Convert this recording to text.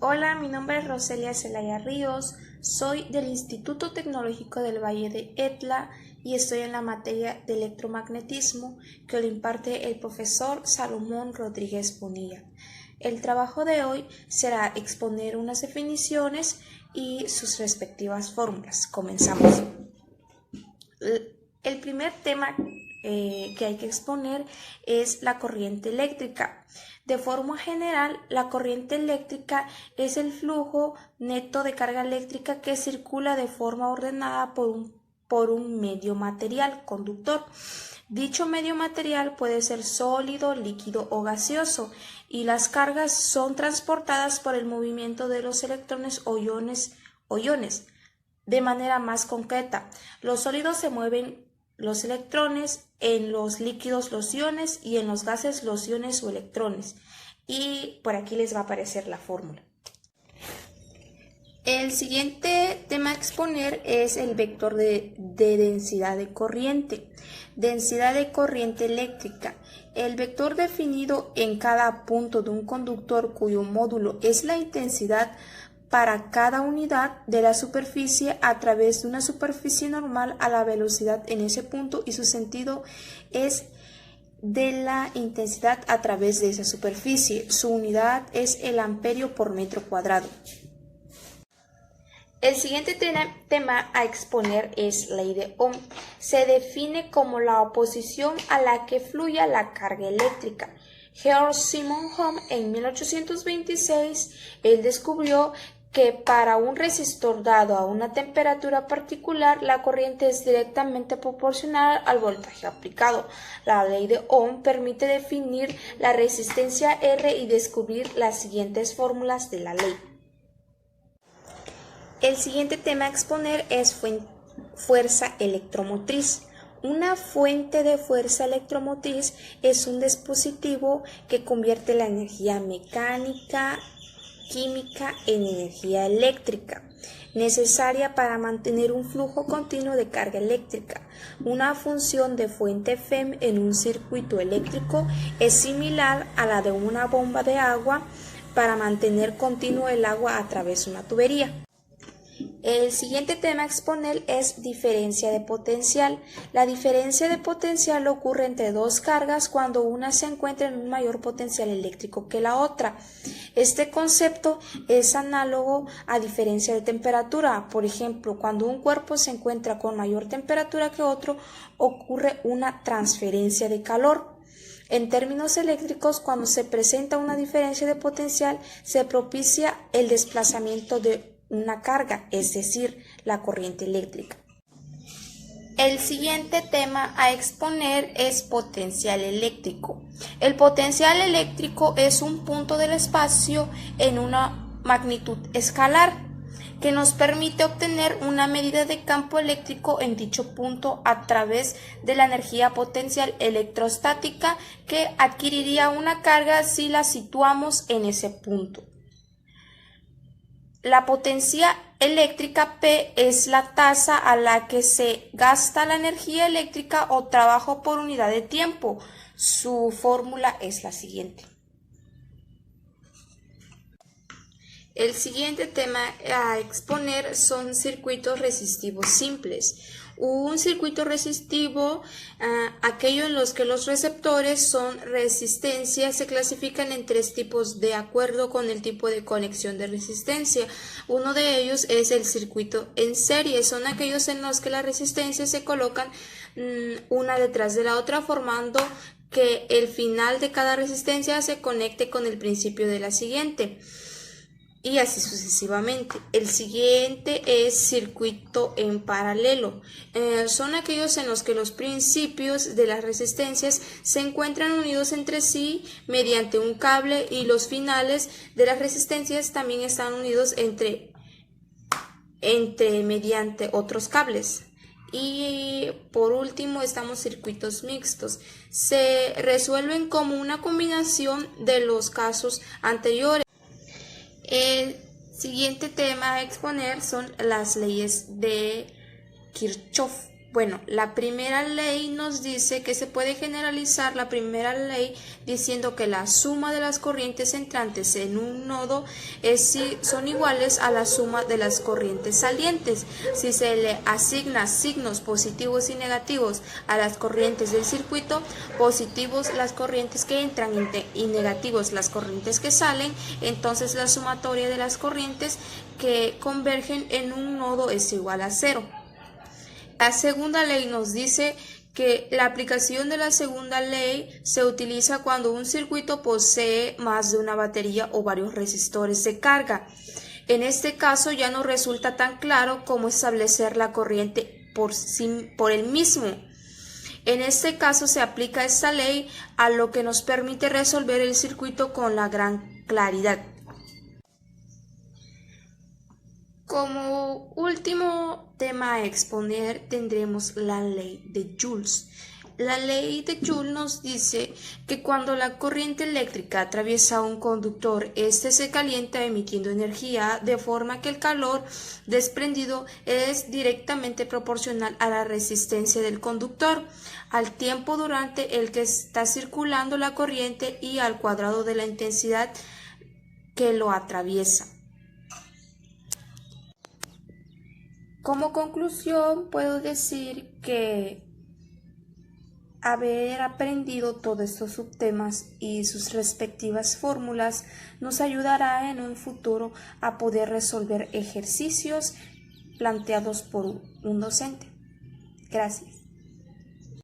Hola, mi nombre es Roselia Zelaya Ríos, soy del Instituto Tecnológico del Valle de Etla y estoy en la materia de electromagnetismo que lo imparte el profesor Salomón Rodríguez Bonilla. El trabajo de hoy será exponer unas definiciones y sus respectivas fórmulas. Comenzamos. El primer tema que hay que exponer es la corriente eléctrica. De forma general, la corriente eléctrica es el flujo neto de carga eléctrica que circula de forma ordenada por un medio material conductor. Dicho medio material puede ser sólido, líquido o gaseoso, y las cargas son transportadas por el movimiento de los electrones o iones. De manera más concreta, los sólidos se mueven los electrones, en los líquidos los iones y en los gases los iones o electrones. Y por aquí les va a aparecer la fórmula. El siguiente tema a exponer es el vector de densidad de corriente. Densidad de corriente eléctrica. El vector definido en cada punto de un conductor cuyo módulo es la intensidad para cada unidad de la superficie a través de una superficie normal a la velocidad en ese punto, y su sentido es de la intensidad a través de esa superficie. Su unidad es el amperio por metro cuadrado. El siguiente tema a exponer es ley de Ohm. Se define como la oposición a la que fluye la carga eléctrica. Georg Simon Ohm en 1826 él descubrió que para un resistor dado a una temperatura particular, la corriente es directamente proporcional al voltaje aplicado. La ley de Ohm permite definir la resistencia R y descubrir las siguientes fórmulas de la ley. El siguiente tema a exponer es fuerza electromotriz. Una fuente de fuerza electromotriz es un dispositivo que convierte la energía mecánica, química en energía eléctrica, necesaria para mantener un flujo continuo de carga eléctrica. Una función de fuente FEM en un circuito eléctrico es similar a la de una bomba de agua para mantener continuo el agua a través de una tubería. El siguiente tema a exponer es diferencia de potencial. La diferencia de potencial ocurre entre dos cargas cuando una se encuentra en un mayor potencial eléctrico que la otra. Este concepto es análogo a diferencia de temperatura. Por ejemplo, cuando un cuerpo se encuentra con mayor temperatura que otro, ocurre una transferencia de calor. En términos eléctricos, cuando se presenta una diferencia de potencial, se propicia el desplazamiento de una carga, es decir, la corriente eléctrica. El siguiente tema a exponer es potencial eléctrico. El potencial eléctrico es un punto del espacio en una magnitud escalar que nos permite obtener una medida de campo eléctrico en dicho punto a través de la energía potencial electrostática que adquiriría una carga si la situamos en ese punto. La potencia eléctrica P es la tasa a la que se gasta la energía eléctrica o trabajo por unidad de tiempo. Su fórmula es la siguiente. El siguiente tema a exponer son circuitos resistivos simples. Un circuito resistivo, aquello en los que los receptores son resistencias, se clasifican en tres tipos de acuerdo con el tipo de conexión de resistencia. Uno de ellos es el circuito en serie, son aquellos en los que las resistencias se colocan una detrás de la otra, formando que el final de cada resistencia se conecte con el principio de la siguiente. Y así sucesivamente. El siguiente es circuito en paralelo. Son aquellos en los que los principios de las resistencias se encuentran unidos entre sí mediante un cable y los finales de las resistencias también están unidos mediante otros cables. Y por último estamos circuitos mixtos. Se resuelven como una combinación de los casos anteriores. El siguiente tema a exponer son las leyes de Kirchhoff. Bueno, la primera ley nos dice que se puede generalizar la primera ley diciendo que la suma de las corrientes entrantes en un nodo son iguales a la suma de las corrientes salientes. Si se le asigna signos positivos y negativos a las corrientes del circuito, positivos las corrientes que entran y negativos las corrientes que salen, entonces la sumatoria de las corrientes que convergen en un nodo es igual a 0. La segunda ley nos dice que la aplicación de la segunda ley se utiliza cuando un circuito posee más de una batería o varios resistores de carga. En este caso ya no resulta tan claro cómo establecer la corriente por el mismo. En este caso se aplica esta ley a lo que nos permite resolver el circuito con la gran claridad. Como último tema a exponer tendremos la ley de Joules. La ley de Joule nos dice que cuando la corriente eléctrica atraviesa un conductor, este se calienta emitiendo energía, de forma que el calor desprendido es directamente proporcional a la resistencia del conductor, al tiempo durante el que está circulando la corriente y al cuadrado de la intensidad que lo atraviesa. Como conclusión, puedo decir que haber aprendido todos estos subtemas y sus respectivas fórmulas nos ayudará en un futuro a poder resolver ejercicios planteados por un docente. Gracias.